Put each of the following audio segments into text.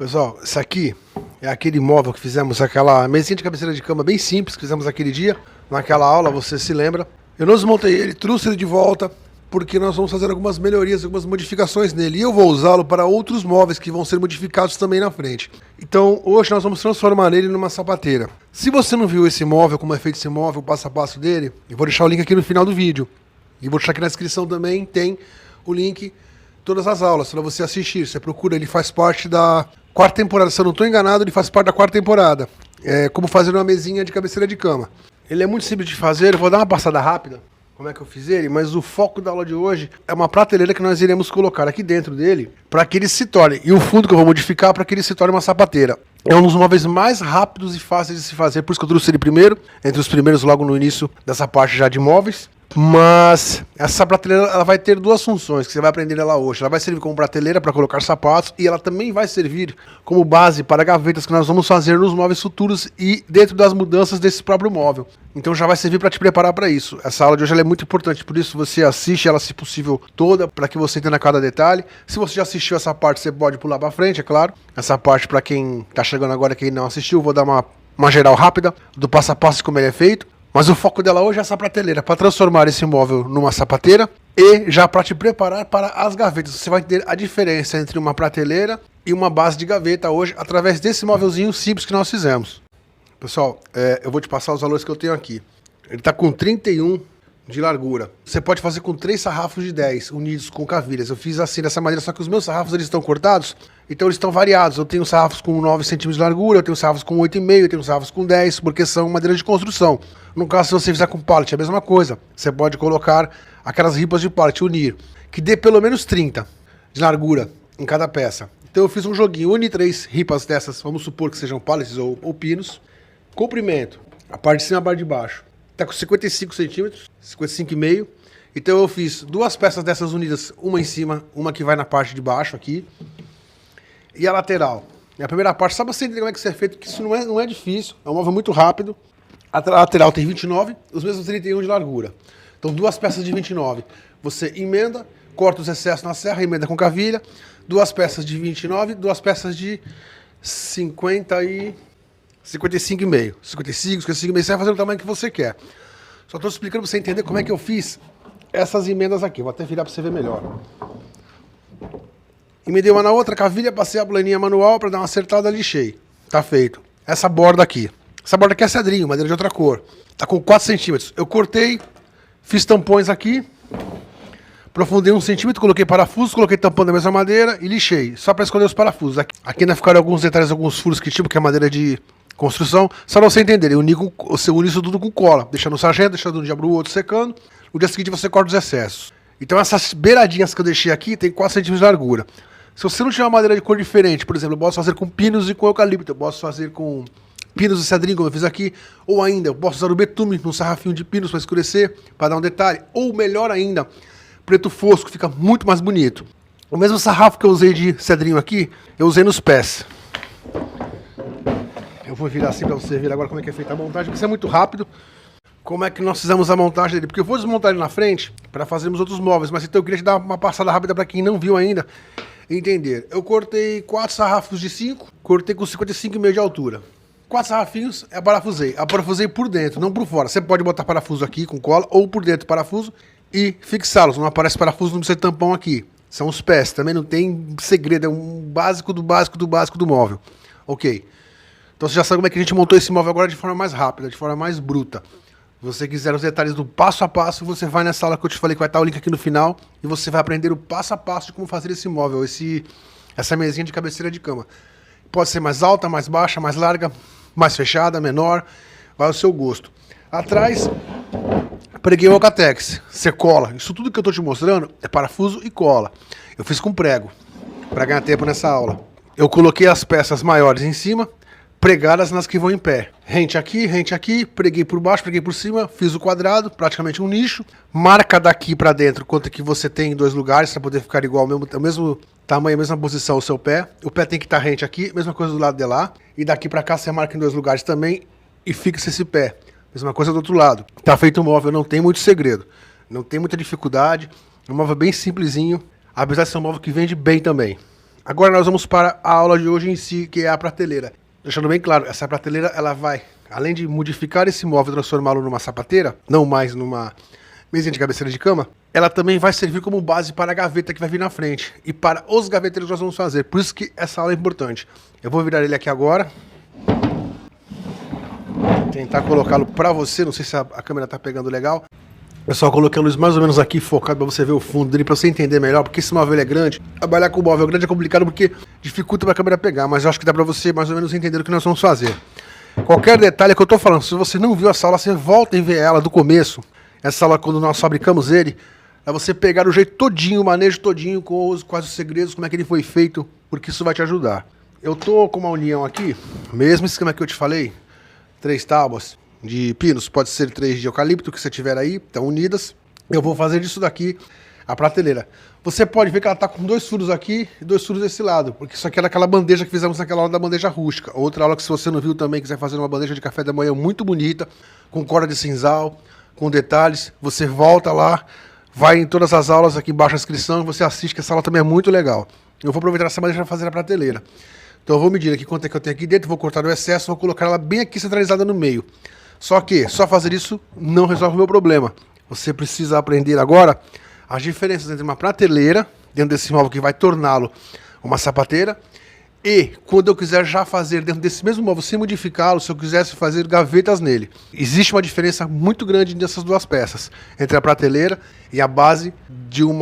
Pessoal, isso aqui é aquele móvel que fizemos, aquela mesinha de cabeceira de cama bem simples que fizemos aquele dia, naquela aula, você se lembra. Eu não desmontei ele, trouxe ele de volta, porque nós vamos fazer algumas melhorias, algumas modificações nele. E eu vou usá-lo para outros móveis que vão ser modificados também na frente. Então, hoje nós vamos transformar ele numa sapateira. Se você não viu esse móvel, como é feito esse móvel, o passo a passo dele, eu vou deixar o link aqui no final do vídeo. E vou deixar aqui na descrição também, tem o link, todas as aulas, para você assistir. Você procura, ele faz parte da quarta temporada, se eu não estou enganado, ele faz parte da quarta temporada. É como fazer uma mesinha de cabeceira de cama. Ele é muito simples de fazer, eu vou dar uma passada rápida, como é que eu fiz ele, mas o foco da aula de hoje é uma prateleira que nós iremos colocar aqui dentro dele, para que ele se torne, e o fundo que eu vou modificar para que ele se torne uma sapateira. É um dos móveis mais rápidos e fáceis de se fazer, por isso que eu trouxe ele primeiro, entre os primeiros logo no início dessa parte já de móveis. Mas essa prateleira ela vai ter duas funções que você vai aprender ela hoje. Ela vai servir como prateleira para colocar sapatos e ela também vai servir como base para gavetas que nós vamos fazer nos móveis futuros e dentro das mudanças desse próprio móvel. Então já vai servir para te preparar para isso. Essa aula de hoje ela é muito importante, por isso você assiste ela, se possível, toda, para que você entenda cada detalhe. Se você já assistiu essa parte, você pode pular para frente, é claro. Essa parte, para quem está chegando agora, quem não assistiu, vou dar uma geral rápida do passo a passo de como ele é feito. Mas o foco dela hoje é essa prateleira, para transformar esse móvel numa sapateira e já para te preparar para as gavetas. Você vai ter a diferença entre uma prateleira e uma base de gaveta hoje, através desse móvelzinho simples que nós fizemos. Pessoal, eu vou te passar os valores que eu tenho aqui. Ele está com 31 de largura. Você pode fazer com 3 sarrafos de 10, unidos com cavilhas. Eu fiz assim, dessa maneira, só que os meus sarrafos eles estão cortados, então eles estão variados. Eu tenho sarrafos com 9 centímetros de largura, eu tenho sarrafos com 8,5, eu tenho sarrafos com 10, porque são madeira de construção. No caso, se você fizer com pallet, é a mesma coisa. Você pode colocar aquelas ripas de pallet, unir, que dê pelo menos 30 de largura em cada peça. Então eu fiz um joguinho, uni 3 ripas dessas, vamos supor que sejam pallets ou pinos. Comprimento, a parte de cima e a parte de baixo. Está com 55 centímetros, 55,5. Então eu fiz duas peças dessas unidas, uma em cima, uma que vai na parte de baixo aqui. E a lateral. E a primeira parte, só para você entender como é que isso é feito, que isso não é difícil, é um móvel muito rápido. A lateral tem 29, os mesmos 31 de largura. Então duas peças de 29. Você emenda, corta os excessos na serra, emenda com cavilha. Duas peças de 29, duas peças de 55,5. 55, 55,5, você vai fazer o tamanho que você quer. Só estou explicando para você entender como é que eu fiz essas emendas aqui. Vou até virar para você ver melhor. Emendei uma na outra, cavilha, passei a planinha manual para dar uma acertada, lixei. Tá feito. Essa borda aqui é cedrinho, madeira de outra cor. Tá com 4 centímetros. Eu cortei, fiz tampões aqui, aprofundei 1 centímetro, coloquei parafusos, coloquei tampão da mesma madeira e lixei. Só para esconder os parafusos. Aqui ainda ficaram alguns detalhes, alguns furos que tipo, que é madeira de construção, só pra você entender, você une isso tudo com cola, deixa no sargento, deixa de um dia pro outro secando, no dia seguinte você corta os excessos. Então essas beiradinhas que eu deixei aqui tem 4 centímetros de largura. Se você não tiver uma madeira de cor diferente, por exemplo, eu posso fazer com pinos e com eucalipto, eu posso fazer com pinos e cedrinho, como eu fiz aqui, ou ainda, eu posso usar o betume num sarrafinho de pinos para escurecer, para dar um detalhe, ou melhor ainda, preto fosco, fica muito mais bonito. O mesmo sarrafo que eu usei de cedrinho aqui, eu usei nos pés. Eu vou virar assim para você ver agora como é que é feita a montagem, porque isso é muito rápido. Como é que nós fizemos a montagem dele? Porque eu vou desmontar ele na frente para fazermos outros móveis, mas então eu queria te dar uma passada rápida para quem não viu ainda entender. Eu cortei 4 sarrafos de 5, cortei com 55,5 de altura. 4 sarrafinhos, parafusei. Parafusei por dentro, não por fora. Você pode botar parafuso aqui com cola ou por dentro parafuso e fixá-los. Não aparece parafuso, não precisa de tampão aqui. São os pés, também não tem segredo, é um básico do básico do básico do móvel. Ok. Então você já sabe como é que a gente montou esse móvel agora de forma mais rápida, de forma mais bruta. Se você quiser os detalhes do passo a passo, você vai nessa aula que eu te falei que vai estar o link aqui no final e você vai aprender o passo a passo de como fazer esse móvel, essa mesinha de cabeceira de cama. Pode ser mais alta, mais baixa, mais larga, mais fechada, menor, vai ao seu gosto. Atrás, preguei o Alcatex, você cola. Isso tudo que eu estou te mostrando é parafuso e cola. Eu fiz com prego, para ganhar tempo nessa aula. Eu coloquei as peças maiores em cima, pregadas nas que vão em pé. Rente aqui, preguei por baixo, preguei por cima, fiz o quadrado, praticamente um nicho. Marca daqui para dentro quanto que você tem em 2 lugares, para poder ficar igual, o mesmo tamanho, a mesma posição o seu pé. O pé tem que estar rente aqui, mesma coisa do lado de lá. E daqui para cá você marca em 2 lugares também e fixa esse pé. Mesma coisa do outro lado. Tá feito o móvel, não tem muito segredo. Não tem muita dificuldade. É um móvel bem simplesinho, apesar de ser um móvel que vende bem também. Agora nós vamos para a aula de hoje em si, que é a prateleira. Deixando bem claro, essa prateleira ela vai, além de modificar esse móvel e transformá-lo numa sapateira, não mais numa mesinha de cabeceira de cama, ela também vai servir como base para a gaveta que vai vir na frente e para os gaveteiros que nós vamos fazer. Por isso que essa aula é importante. Eu vou virar ele aqui agora. Tentar colocá-lo para você, não sei se a câmera está pegando legal. Pessoal, coloquei a luz mais ou menos aqui focado para você ver o fundo dele, para você entender melhor, porque esse móvel é grande. Trabalhar com o móvel grande é complicado porque dificulta para a câmera pegar, mas eu acho que dá para você mais ou menos entender o que nós vamos fazer. Qualquer detalhe que eu estou falando, se você não viu essa aula, você volta e vê ela do começo. Essa aula, quando nós fabricamos ele, é você pegar o jeito todinho, o manejo todinho, quais os segredos, como é que ele foi feito, porque isso vai te ajudar. Eu tô com uma união aqui, mesmo esquema que eu te falei, 3 tábuas de pinos, pode ser 3 de eucalipto que você tiver aí, estão unidas. Eu vou fazer disso daqui a prateleira. Você pode ver que ela tá com 2 furos aqui e 2 furos desse lado, porque isso aqui era aquela bandeja que fizemos naquela aula da bandeja rústica. Outra aula que, se você não viu também, quiser fazer uma bandeja de café da manhã muito bonita, com corda de sisal, com detalhes, você volta lá, vai em todas as aulas aqui embaixo a inscrição e você assiste, que essa aula também é muito legal. Eu vou aproveitar essa bandeja para fazer a prateleira. Então eu vou medir aqui quanto é que eu tenho aqui dentro, vou cortar o excesso, vou colocar ela bem aqui centralizada no meio. Só que só fazer isso não resolve o meu problema. Você precisa aprender agora as diferenças entre uma prateleira, dentro desse móvel que vai torná-lo uma sapateira, e quando eu quiser já fazer dentro desse mesmo móvel, sem modificá-lo, se eu quisesse fazer gavetas nele. Existe uma diferença muito grande nessas duas peças, entre a prateleira e a base de um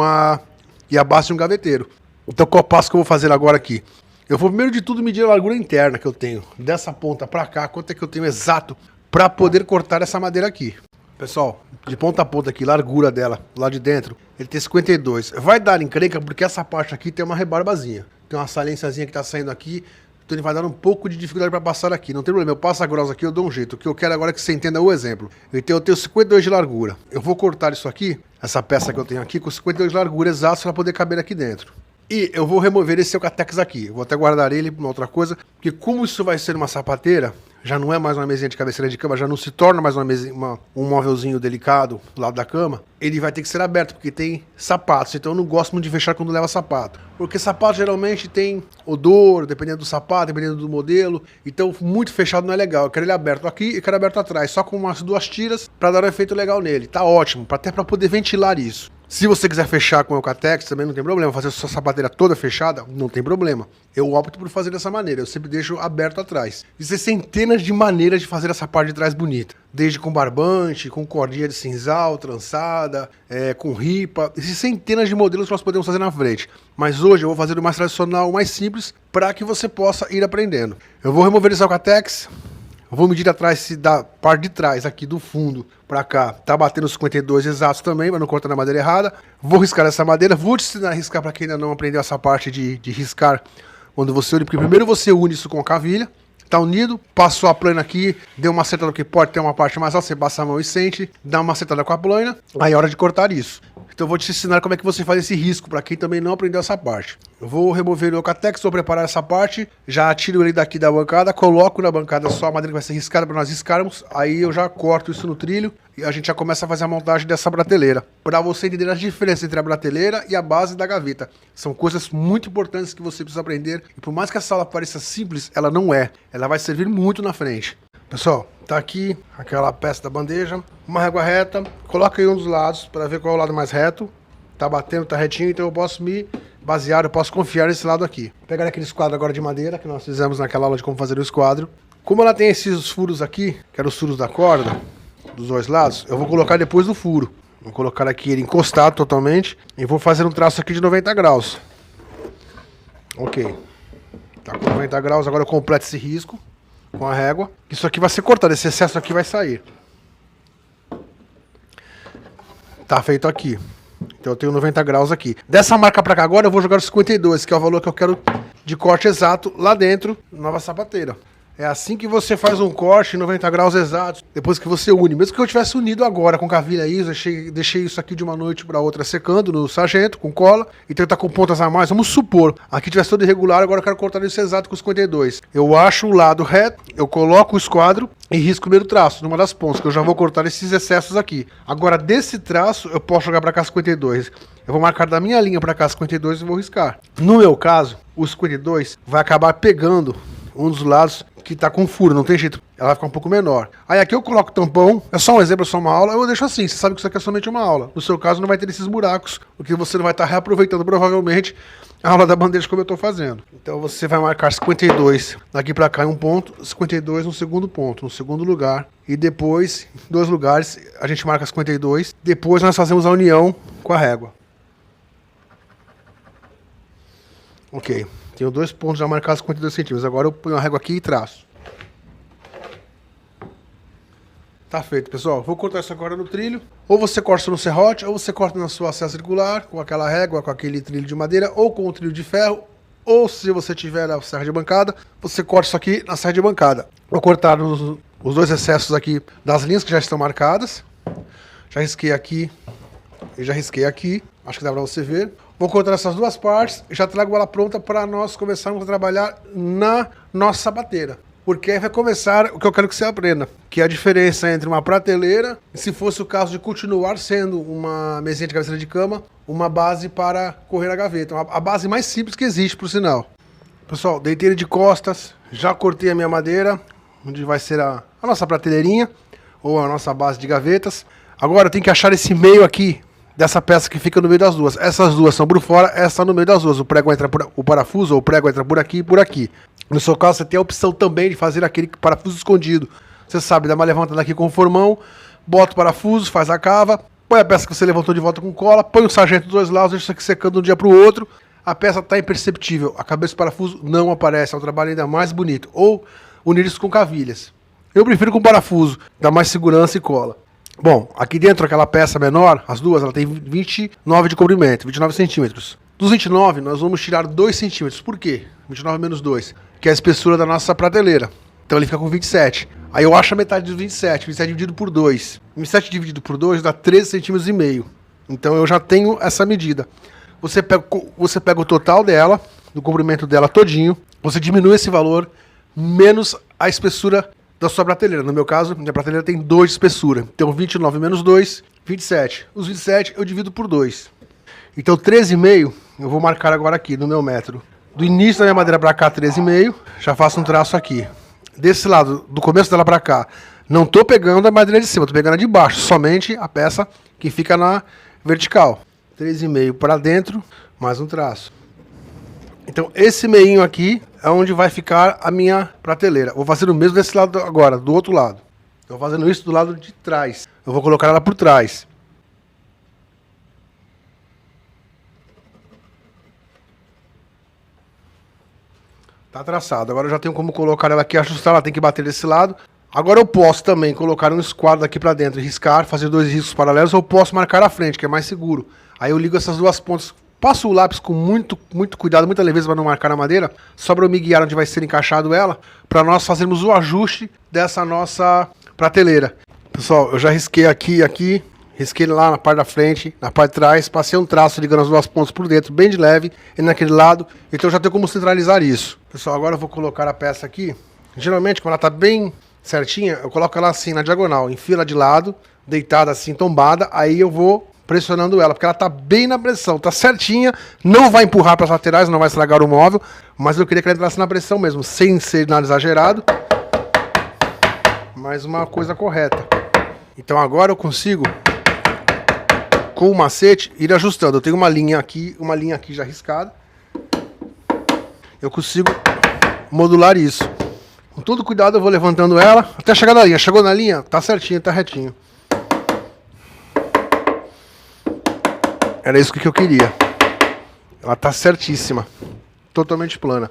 gaveteiro. Então qual passo que eu vou fazer agora aqui? Eu vou primeiro de tudo medir a largura interna que eu tenho, dessa ponta para cá, quanto é que eu tenho exato para poder cortar essa madeira aqui. Pessoal, de ponta a ponta aqui, largura dela, lá de dentro, ele tem 52. Vai dar encrenca porque essa parte aqui tem uma rebarbazinha. Tem uma saliênciazinha que tá saindo aqui, então ele vai dar um pouco de dificuldade para passar aqui. Não tem problema, eu passo a grossa aqui, eu dou um jeito. O que eu quero agora é que você entenda o exemplo. Então eu tenho 52 de largura. Eu vou cortar isso aqui, essa peça que eu tenho aqui, com 52 de largura exato para poder caber aqui dentro. E eu vou remover esse eucatex aqui. Eu vou até guardar ele para uma outra coisa, porque como isso vai ser uma sapateira, já não é mais uma mesinha de cabeceira de cama, já não se torna mais um móvelzinho delicado do lado da cama, ele vai ter que ser aberto, porque tem sapatos. Então eu não gosto muito de fechar quando leva sapato, porque sapato geralmente tem odor, dependendo do sapato, dependendo do modelo. Então muito fechado não é legal. Eu quero ele aberto aqui e quero aberto atrás, só com umas 2 tiras para dar um efeito legal nele. Tá ótimo, até para poder ventilar isso. Se você quiser fechar com o eucatex, também não tem problema. Fazer a sua sapateira toda fechada, não tem problema. Eu opto por fazer dessa maneira. Eu sempre deixo aberto atrás. Existem centenas de maneiras de fazer essa parte de trás bonita. Desde com barbante, com cordinha de sisal, trançada, com ripa. Existem centenas de modelos que nós podemos fazer na frente. Mas hoje eu vou fazer o mais tradicional, o mais simples, para que você possa ir aprendendo. Eu vou remover esse eucatex. Eu vou medir atrás, se da parte de trás, aqui do fundo pra cá, tá batendo 52 exatos também, mas não cortando a madeira errada. Vou riscar essa madeira, vou te ensinar a riscar pra quem ainda não aprendeu essa parte de riscar quando você une, porque primeiro você une isso com a cavilha, tá unido, passou a plana aqui, deu uma acertada, porque pode ter uma parte mais alta, você passa a mão e sente, dá uma acertada com a plana, aí é hora de cortar isso. Então eu vou te ensinar como é que você faz esse risco, para quem também não aprendeu essa parte. Eu vou remover o eucatex, vou preparar essa parte, já tiro ele daqui da bancada, coloco na bancada só a madeira que vai ser riscada para nós riscarmos, aí eu já corto isso no trilho e a gente já começa a fazer a montagem dessa prateleira. Para você entender as diferenças entre a prateleira e a base da gaveta. São coisas muito importantes que você precisa aprender, e por mais que essa aula pareça simples, ela não é. Ela vai servir muito na frente. Pessoal, tá aqui aquela peça da bandeja, uma régua reta, coloca aí um dos lados para ver qual é o lado mais reto. Tá batendo, tá retinho, então eu posso me basear, eu posso confiar nesse lado aqui. Vou pegar aquele esquadro agora de madeira que nós fizemos naquela aula de como fazer o esquadro. Como ela tem esses furos aqui, que eram os furos da corda, dos 2 lados, eu vou colocar depois do furo. Vou colocar aqui ele encostado totalmente e vou fazer um traço aqui de 90 graus. Ok. Tá com 90 graus, agora eu completo esse risco com a régua. Isso aqui vai ser cortado, esse excesso aqui vai sair. Tá feito aqui. Então eu tenho 90 graus aqui. Dessa marca pra cá agora eu vou jogar os 52, que é o valor que eu quero de corte exato lá dentro, nova sapateira. É assim que você faz um corte em 90 graus exatos, depois que você une. Mesmo que eu tivesse unido agora com cavilha ISO, deixei isso aqui de uma noite para outra secando no sargento, com cola, e tentar com pontas a mais. Vamos supor, aqui tivesse todo irregular, agora eu quero cortar isso exato com 52. Eu acho o lado reto, eu coloco o esquadro e risco o primeiro traço, numa das pontas, que eu já vou cortar esses excessos aqui. Agora, desse traço, eu posso jogar para cá 52. Eu vou marcar da minha linha para cá 52 e vou riscar. No meu caso, o 52 vai acabar pegando um dos lados que tá com furo, não tem jeito, ela vai ficar um pouco menor. Aí aqui eu coloco o tampão, é só um exemplo, é só uma aula, eu deixo assim, você sabe que isso aqui é somente uma aula. No seu caso não vai ter esses buracos, porque você não vai estar reaproveitando provavelmente a aula da bandeja como eu tô fazendo. Então você vai marcar 52 daqui para cá em um ponto, 52 no segundo ponto, no segundo lugar. E depois, em 2 lugares, a gente marca 52, depois nós fazemos a união com a régua. Ok. Tenho 2 pontos já marcados 52 centímetros. Agora eu ponho a régua aqui e traço. Tá feito, pessoal. Vou cortar isso agora no trilho. Ou você corta no serrote, ou você corta na sua serra circular, com aquela régua, com aquele trilho de madeira, ou com o trilho de ferro. Ou se você tiver a serra de bancada, você corta isso aqui na serra de bancada. Vou cortar os 2 excessos aqui das linhas que já estão marcadas. Já risquei aqui e já risquei aqui. Acho que dá pra você ver. Vou cortar essas 2 partes e já trago ela pronta para nós começarmos a trabalhar na nossa sapateira. Porque aí vai começar o que eu quero que você aprenda, que é a diferença entre uma prateleira e, se fosse o caso de continuar sendo uma mesinha de cabeceira de cama, uma base para correr a gaveta. A base mais simples que existe, por sinal. Pessoal, deitei ele de costas, já cortei a minha madeira, onde vai ser a nossa prateleirinha, ou a nossa base de gavetas. Agora eu tenho que achar esse meio aqui, dessa peça que fica no meio das duas. Essas duas são por fora, essa no meio das duas. O prego entra por, o parafuso ou o prego entra por aqui e por aqui. No seu caso, você tem a opção também de fazer aquele parafuso escondido. Você sabe, dá uma levantada aqui com o formão, bota o parafuso, faz a cava, põe a peça que você levantou de volta com cola, põe o sargento dos 2 lados, deixa isso aqui secando de um dia para o outro. A peça está imperceptível, a cabeça do parafuso não aparece, é um trabalho ainda mais bonito. Ou unir isso com cavilhas. Eu prefiro com parafuso, dá mais segurança e cola. Bom, aqui dentro aquela peça menor, as duas, ela tem 29 de comprimento, 29 centímetros. Dos 29, nós vamos tirar 2 centímetros. Por quê? 29 menos 2, que é a espessura da nossa prateleira. Então ele fica com 27. Aí eu acho a metade dos 27, 27 dividido por 2. 27 dividido por 2 dá 13,5 centímetros. Então eu já tenho essa medida. Você pega o total dela, do comprimento dela todinho, você diminui esse valor, menos a espessura da sua prateleira. No meu caso, minha prateleira tem 2 de espessura. Então 29 menos 2, 27. Os 27 eu divido por 2. Então 13,5 eu vou marcar agora aqui no meu metro. Do início da minha madeira para cá, 13,5, já faço um traço aqui. Desse lado, do começo dela para cá, não estou pegando a madeira de cima, estou pegando a de baixo, somente a peça que fica na vertical. 13,5 para dentro, mais um traço. Então esse meinho aqui é onde vai ficar a minha prateleira. Vou fazer o mesmo desse lado agora, do outro lado. Estou fazendo isso do lado de trás. Eu vou colocar ela por trás. Tá traçado. Agora eu já tenho como colocar ela aqui, ajustar, ela tem que bater desse lado. Agora eu posso também colocar um esquadro aqui para dentro e riscar, fazer 2 riscos paralelos, ou posso marcar a frente, que é mais seguro. Aí eu ligo essas 2 pontas, passo o lápis com muito cuidado, muita leveza para não marcar na madeira, só para eu me guiar onde vai ser encaixado ela, para nós fazermos o ajuste dessa nossa prateleira. Pessoal, eu já risquei aqui, risquei lá na parte da frente, na parte de trás, passei um traço ligando as 2 pontas por dentro, bem de leve, e naquele lado, então eu já tenho como centralizar isso. Pessoal, agora eu vou colocar a peça aqui. Geralmente, quando ela está bem certinha, eu coloco ela assim na diagonal, enfio ela de lado, deitada assim, tombada, aí eu vou pressionando ela, porque ela está bem na pressão, está certinha, não vai empurrar para as laterais, não vai estragar o móvel, mas eu queria que ela entrasse na pressão mesmo, sem ser nada exagerado, mas uma coisa correta. Então agora eu consigo, com o macete, ir ajustando. Eu tenho uma linha aqui já riscada. Eu consigo modular isso. Com todo cuidado eu vou levantando ela até chegar na linha. Chegou na linha, tá certinho, tá retinho. Era isso que eu queria. Ela tá certíssima. Totalmente plana.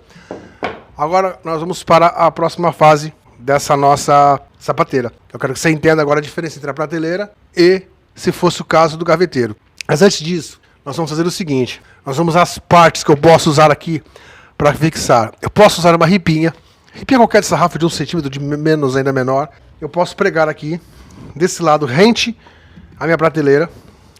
Agora nós vamos para a próxima fase dessa nossa sapateira. Eu quero que você entenda agora a diferença entre a prateleira e, se fosse o caso, do gaveteiro. Mas antes disso, nós vamos fazer o seguinte. Nós vamos às partes que eu posso usar aqui para fixar. Eu posso usar uma ripinha. ripinha qualquer de sarrafo de 1 centímetro, de menos ainda menor, eu posso pregar aqui, desse lado, rente a minha prateleira,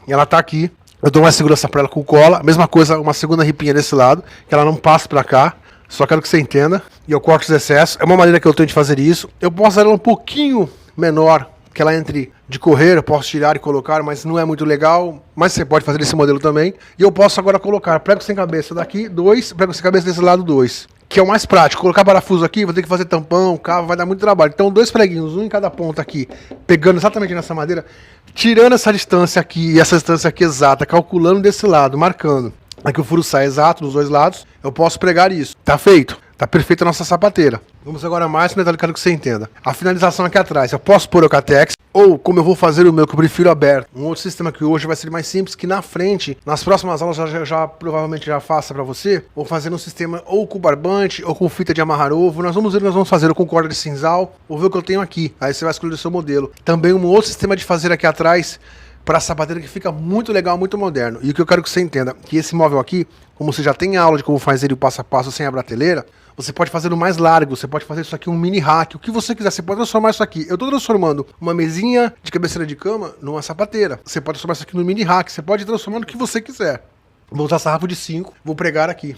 e ela tá aqui. Eu dou uma segurança para ela com cola, mesma coisa, uma segunda ripinha desse lado, que ela não passe para cá. Só quero que você entenda. E eu corto os excessos. É uma maneira que eu tenho de fazer isso. Eu posso fazer ela um pouquinho menor, que ela entre de correr, eu posso tirar e colocar, mas não é muito legal. Mas você pode fazer esse modelo também. E eu posso agora colocar prego sem cabeça daqui, 2, prego sem cabeça desse lado, 2. Que é o mais prático. Colocar parafuso aqui, vou ter que fazer tampão, cabo, vai dar muito trabalho. Então 2 preguinhos, um em cada ponta aqui, pegando exatamente nessa madeira, tirando essa distância aqui e essa distância aqui exata, calculando desse lado, marcando. Aqui o furo sai exato dos 2 lados, eu posso pregar isso. Tá feito. Tá perfeita a nossa sapateira. Vamos agora mais no detalhe, quero que você entenda. A finalização aqui atrás, eu posso pôr o Catex, ou como eu vou fazer o meu, que eu prefiro aberto. Um outro sistema que hoje vai ser mais simples, que na frente, nas próximas aulas já provavelmente já faça para você, vou fazer um sistema ou com barbante, ou com fita de amarrar ovo. Nós vamos ver o que nós vamos fazer, ou com corda de cinzal, ou ver o que eu tenho aqui. Aí você vai escolher o seu modelo. Também um outro sistema de fazer aqui atrás, para a sapateira, que fica muito legal, muito moderno. E o que eu quero que você entenda, que esse móvel aqui, como você já tem aula de como faz ele o passo a passo sem a prateleira, você pode fazer o mais largo, você pode fazer isso aqui um mini rack, o que você quiser, você pode transformar isso aqui. Eu estou transformando uma mesinha de cabeceira de cama numa sapateira. Você pode transformar isso aqui no mini rack, você pode transformar no que você quiser. Vou usar sarrafo de 5, vou pregar aqui,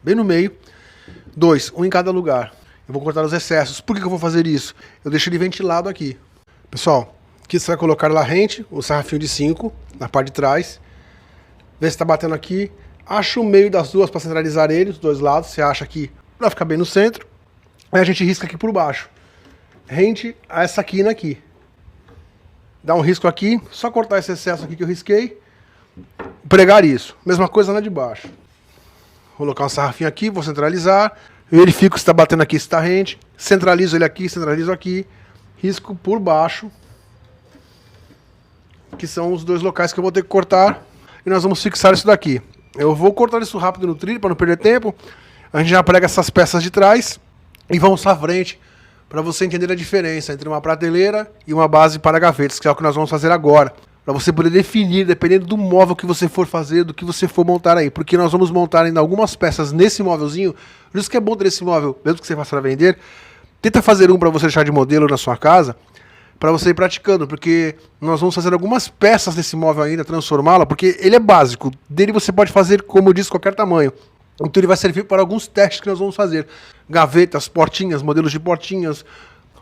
bem no meio, 2, um em cada lugar. Eu vou cortar os excessos. Por que eu vou fazer isso? Eu deixo ele ventilado aqui. Pessoal, aqui você vai colocar lá rente, o sarrafinho de 5, na parte de trás. Vê se está batendo aqui. Acha o meio das duas para centralizar ele, os 2 lados. Você acha aqui para ficar bem no centro. Aí a gente risca aqui por baixo. Rente a essa quina aqui. Dá um risco aqui. Só cortar esse excesso aqui que eu risquei. Pregar isso. Mesma coisa na de baixo. Vou colocar um sarrafinho aqui, vou centralizar. Verifico se está batendo aqui, se está rente. Centralizo ele aqui, centralizo aqui. Risco por baixo. Que são os 2 locais que eu vou ter que cortar. E nós vamos fixar isso daqui. Eu vou cortar isso rápido no trilho para não perder tempo. A gente já prega essas peças de trás e vamos à frente para você entender a diferença entre uma prateleira e uma base para gavetas, que é o que nós vamos fazer agora. Para você poder definir, dependendo do móvel que você for fazer, do que você for montar aí. Porque nós vamos montar ainda algumas peças nesse móvelzinho. Por isso que é bom ter esse móvel, mesmo que você faça para vender. Tenta fazer um para você deixar de modelo na sua casa, para você ir praticando, porque nós vamos fazer algumas peças desse móvel ainda, transformá-la, porque ele é básico. Dele você pode fazer, como eu disse, qualquer tamanho. Então ele vai servir para alguns testes que nós vamos fazer. Gavetas, portinhas, modelos de portinhas,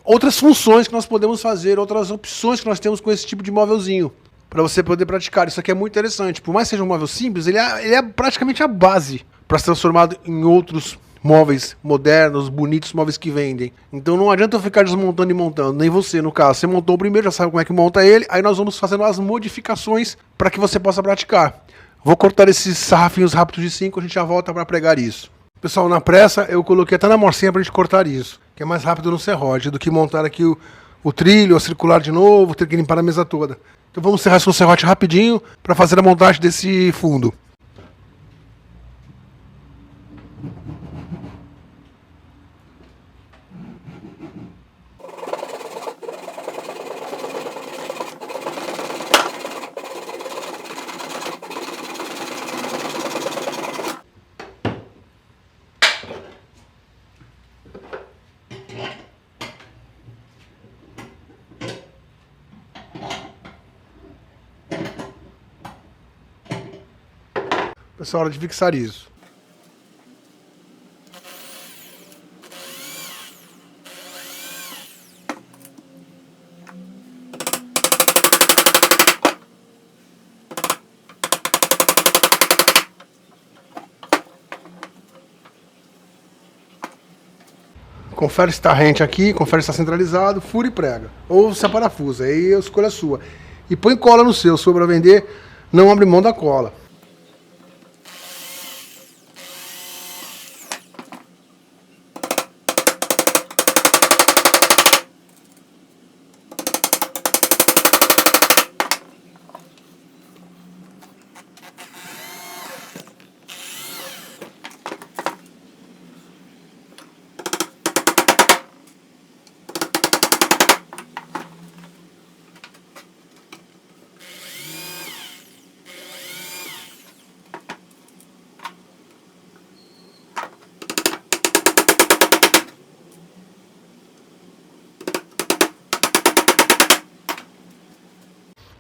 outras funções que nós podemos fazer, outras opções que nós temos com esse tipo de móvelzinho, para você poder praticar. Isso aqui é muito interessante. Por mais que seja um móvel simples, ele é praticamente a base para ser transformado em outros móveis modernos, bonitos, móveis que vendem. Então não adianta eu ficar desmontando e montando, nem você no caso. Você montou o primeiro, já sabe como é que monta ele, aí nós vamos fazendo as modificações para que você possa praticar. Vou cortar esses sarrafinhos rápidos de 5, a gente já volta para pregar isso. Pessoal, na pressa eu coloquei até na morcinha para a gente cortar isso, que é mais rápido no serrote do que montar aqui o trilho, a circular de novo, ter que limpar a mesa toda. Então vamos serrar isso no serrote rapidinho para fazer a montagem desse fundo. Pessoal, hora de fixar isso. Confere se está rente aqui, confere se está centralizado, fura e prega. Ou se é parafuso, aí a escolha é sua. E põe cola no seu, se for para vender, não abre mão da cola.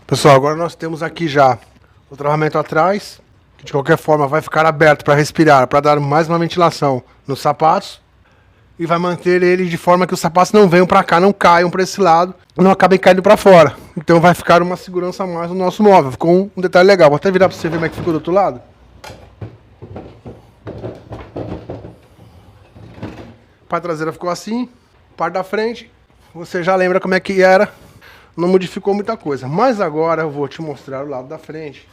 Pessoal, agora nós temos aqui já o travamento atrás, que de qualquer forma vai ficar aberto para respirar, para dar mais uma ventilação nos sapatos. E vai manter ele de forma que os sapatos não venham para cá, não caiam para esse lado, não acabem caindo para fora. Então vai ficar uma segurança a mais no nosso móvel. Ficou um detalhe legal. Vou até virar para você ver como é que ficou do outro lado. A parte traseira ficou assim. A parte da frente, você já lembra como é que era. Não modificou muita coisa. Mas agora eu vou te mostrar o lado da frente.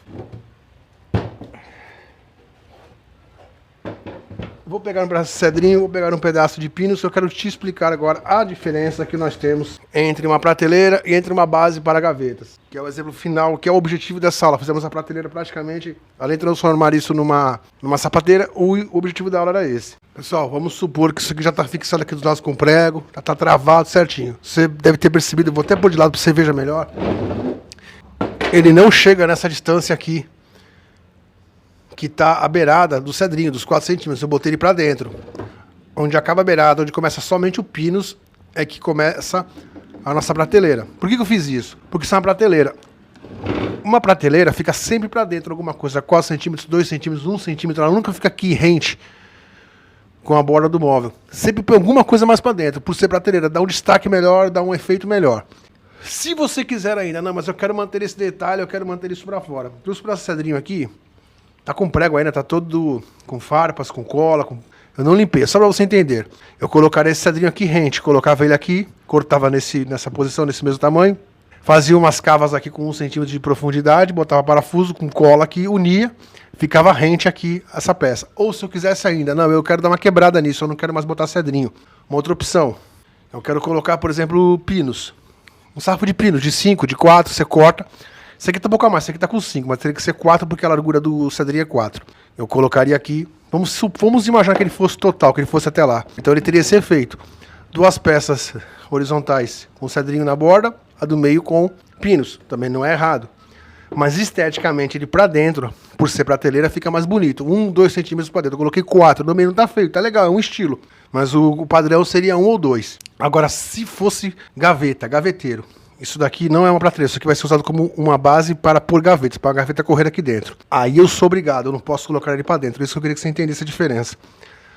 Vou pegar um pedaço de cedrinho, vou pegar um pedaço de pinus. Eu quero te explicar agora a diferença que nós temos entre uma prateleira e entre uma base para gavetas. Que é o exemplo final, que é o objetivo dessa aula. Fizemos a prateleira praticamente, além de transformar isso numa sapateira, o objetivo da aula era esse. Pessoal, vamos supor que isso aqui já está fixado aqui dos lados com prego, já está travado certinho. Você deve ter percebido, eu vou até pôr de lado para você veja melhor. Ele não chega nessa distância aqui, que está a beirada do cedrinho, dos 4 centímetros. Eu botei ele para dentro. Onde acaba a beirada, onde começa somente o pinus, é que começa a nossa prateleira. Por que eu fiz isso? Porque isso é uma prateleira. Uma prateleira fica sempre para dentro, alguma coisa, 4 centímetros, 2 centímetros, 1 centímetro, ela nunca fica aqui rente com a borda do móvel. Sempre põe alguma coisa mais para dentro, por ser prateleira, dá um destaque melhor, dá um efeito melhor. Se você quiser ainda, não, mas eu quero manter esse detalhe, eu quero manter isso para fora. Trouxe para esse cedrinho aqui. Tá com prego ainda, tá todo com farpas, com cola, eu não limpei, só para você entender. Eu colocaria esse cedrinho aqui rente, colocava ele aqui, cortava nessa posição, nesse mesmo tamanho, fazia umas cavas aqui com 1 centímetro de profundidade, botava parafuso com cola aqui, unia, ficava rente aqui essa peça. Ou se eu quisesse ainda, não, eu quero dar uma quebrada nisso, eu não quero mais botar cedrinho. Uma outra opção, eu quero colocar, por exemplo, pinos. Um sarrafo de pinos, de 5, de 4, você corta. Esse aqui tá um pouco a mais, esse aqui tá com 5, mas teria que ser 4 porque a largura do cedrinho é 4. Eu colocaria aqui, vamos imaginar que ele fosse total, que ele fosse até lá. Então ele teria esse efeito. 2 peças horizontais com cedrinho na borda, a do meio com pinos. Também não é errado. Mas esteticamente ele pra dentro, por ser prateleira, fica mais bonito. 1, 2 centímetros pra dentro. Eu coloquei 4, no meio não tá feio, tá legal, é um estilo. Mas o padrão seria 1 ou 2. Agora, se fosse gaveta, gaveteiro, isso daqui não é uma prateleira, isso aqui vai ser usado como uma base para pôr gavetas, para a gaveta correr aqui dentro. Aí eu sou obrigado, eu não posso colocar ele para dentro, isso que eu queria que você entendesse a diferença.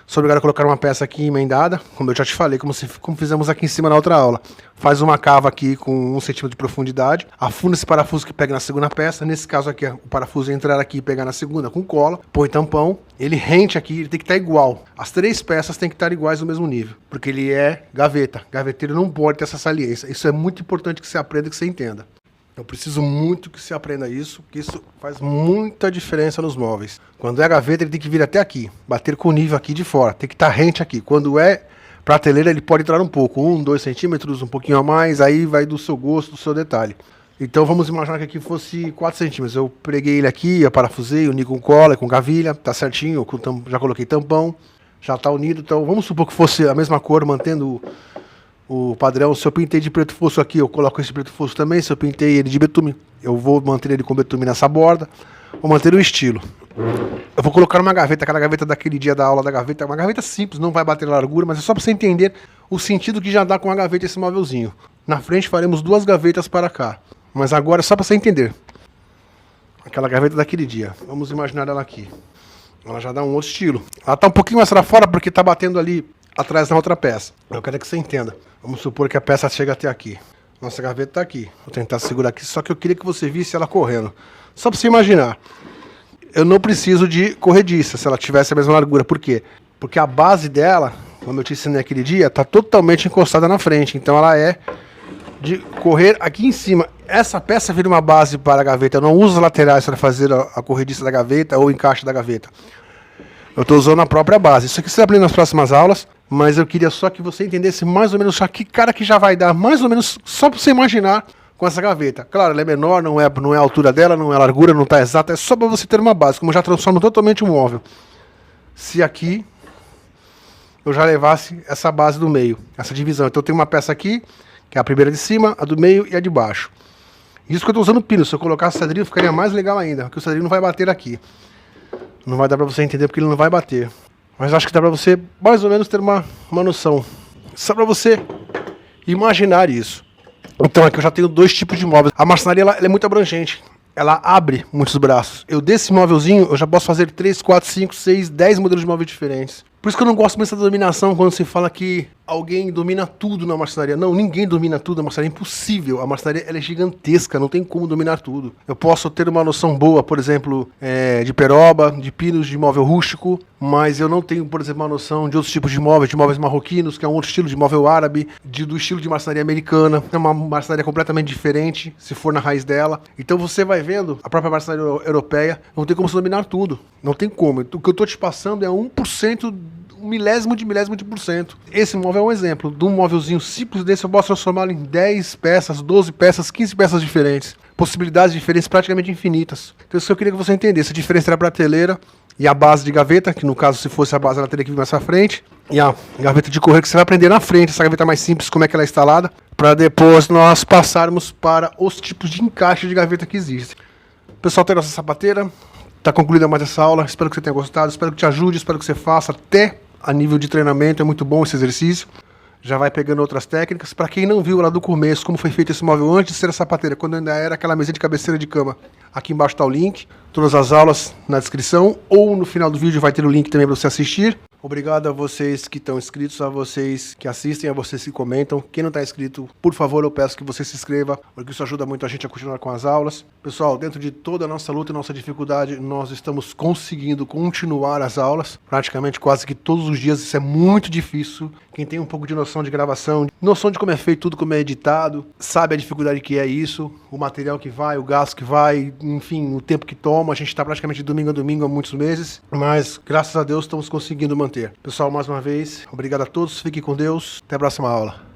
Sou obrigado a colocar uma peça aqui emendada, como eu já te falei, como fizemos aqui em cima na outra aula. Faz uma cava aqui com 1 centímetro de profundidade, afunda esse parafuso que pega na segunda peça, nesse caso aqui o parafuso entrar aqui e pegar na segunda com cola, põe tampão, ele rente aqui, ele tem que estar igual. As 3 peças têm que estar iguais no mesmo nível, porque ele é gaveta. Gaveteiro não pode ter essa saliência. Isso é muito importante que você aprenda e que você entenda. Eu preciso muito que você aprenda isso, porque isso faz muita diferença nos móveis. Quando é gaveta, ele tem que vir até aqui, bater com o nível aqui de fora, tem que estar rente aqui. Quando é prateleira, ele pode entrar um pouco, 1, 2 centímetros, um pouquinho a mais, aí vai do seu gosto, do seu detalhe. Então vamos imaginar que aqui fosse 4 centímetros. Eu preguei ele aqui, eu parafusei, uni com cola, com gavilha, tá certinho, já coloquei tampão, já tá unido. Então vamos supor que fosse a mesma cor, mantendo o padrão. Se eu pintei de preto fosco aqui, eu coloco esse preto fosco também. Se eu pintei ele de betume, eu vou manter ele com betume nessa borda. Vou manter o estilo. Eu vou colocar uma gaveta, aquela gaveta daquele dia da aula da gaveta. Uma gaveta simples, não vai bater na largura, mas é só para você entender o sentido que já dá com a gaveta esse móvelzinho. Na frente faremos 2 gavetas para cá. Mas agora é só para você entender. Aquela gaveta daquele dia. Vamos imaginar ela aqui. Ela já dá um outro estilo. Ela tá um pouquinho mais para fora porque tá batendo ali atrás na outra peça. Eu quero que você entenda. Vamos supor que a peça chega até aqui. Nossa gaveta tá aqui. Vou tentar segurar aqui, só que eu queria que você visse ela correndo. Só para você imaginar. Eu não preciso de corrediça se ela tivesse a mesma largura. Por quê? Porque a base dela, como eu te ensinei aquele dia, tá totalmente encostada na frente. Então ela é de correr aqui em cima. Essa peça vira uma base para a gaveta. Eu não uso as laterais para fazer a corrediça da gaveta ou o encaixe da gaveta. Eu estou usando a própria base. Isso aqui você vai aprender nas próximas aulas, mas eu queria só que você entendesse mais ou menos que cara que já vai dar, mais ou menos, só para você imaginar com essa gaveta. Claro, ela é menor, não é a altura dela, não é a largura, não está exata, é só para você ter uma base, como eu já transformo totalmente o móvel. Se aqui eu já levasse essa base do meio, essa divisão. Então eu tenho uma peça aqui, que é a primeira de cima, a do meio e a de baixo. Isso que eu estou usando pino. Se eu colocasse o cedrinho, ficaria mais legal ainda, porque o cedrinho não vai bater aqui. Não vai dar para você entender porque ele não vai bater. Mas acho que dá para você mais ou menos ter uma noção. Só para você imaginar isso. Então aqui eu já tenho 2 tipos de móveis. A marcenaria ela é muito abrangente. Ela abre muitos braços. Eu desse móvelzinho, eu já posso fazer 3, 4, 5, 6, 10 modelos de móveis diferentes. Por isso que eu não gosto muito dessa dominação quando se fala que alguém domina tudo na marcenaria. Não, ninguém domina tudo na marcenaria, é impossível. A marcenaria ela é gigantesca, não tem como dominar tudo. Eu posso ter uma noção boa, por exemplo, de peroba, de pinos, de móvel rústico, mas eu não tenho, por exemplo, uma noção de outros tipos de móveis marroquinos, que é um outro estilo de móvel árabe, do estilo de marcenaria americana. É uma marcenaria completamente diferente, se for na raiz dela. Então você vai vendo, a própria marcenaria europeia, não tem como se dominar tudo. Não tem como. O que eu estou te passando é 1%, um milésimo de %. Esse móvel é um exemplo. De um móvelzinho simples desse, eu posso transformá-lo em 10 peças, 12 peças, 15 peças diferentes. Possibilidades diferentes praticamente infinitas. Então isso que eu queria que você entendesse. A diferença entre a prateleira e a base de gaveta, que no caso se fosse a base ela teria que vir mais pra frente, e a gaveta de correr que você vai aprender na frente, essa gaveta mais simples, como é que ela é instalada, para depois nós passarmos para os tipos de encaixe de gaveta que existem. Pessoal, tem nossa sapateira. Está concluída mais essa aula, espero que você tenha gostado, espero que te ajude, espero que você faça até a nível de treinamento, é muito bom esse exercício. Já vai pegando outras técnicas. Para quem não viu lá do começo como foi feito esse móvel antes de ser a sapateira, quando ainda era aquela mesinha de cabeceira de cama, aqui embaixo está o link, todas as aulas na descrição, ou no final do vídeo vai ter o link também para você assistir. Obrigado a vocês que estão inscritos, a vocês que assistem, a vocês que comentam. Quem não está inscrito, por favor, eu peço que você se inscreva, porque isso ajuda muito a gente a continuar com as aulas. Pessoal, dentro de toda a nossa luta e nossa dificuldade, nós estamos conseguindo continuar as aulas, praticamente quase que todos os dias. Isso é muito difícil. Quem tem um pouco de noção de gravação, noção de como é feito tudo, como é editado, sabe a dificuldade que é isso, o material que vai, o gasto que vai, enfim, o tempo que toma. A gente está praticamente de domingo a domingo há muitos meses, mas graças a Deus estamos conseguindo manter. Pessoal, mais uma vez, obrigado a todos, fiquem com Deus, até a próxima aula.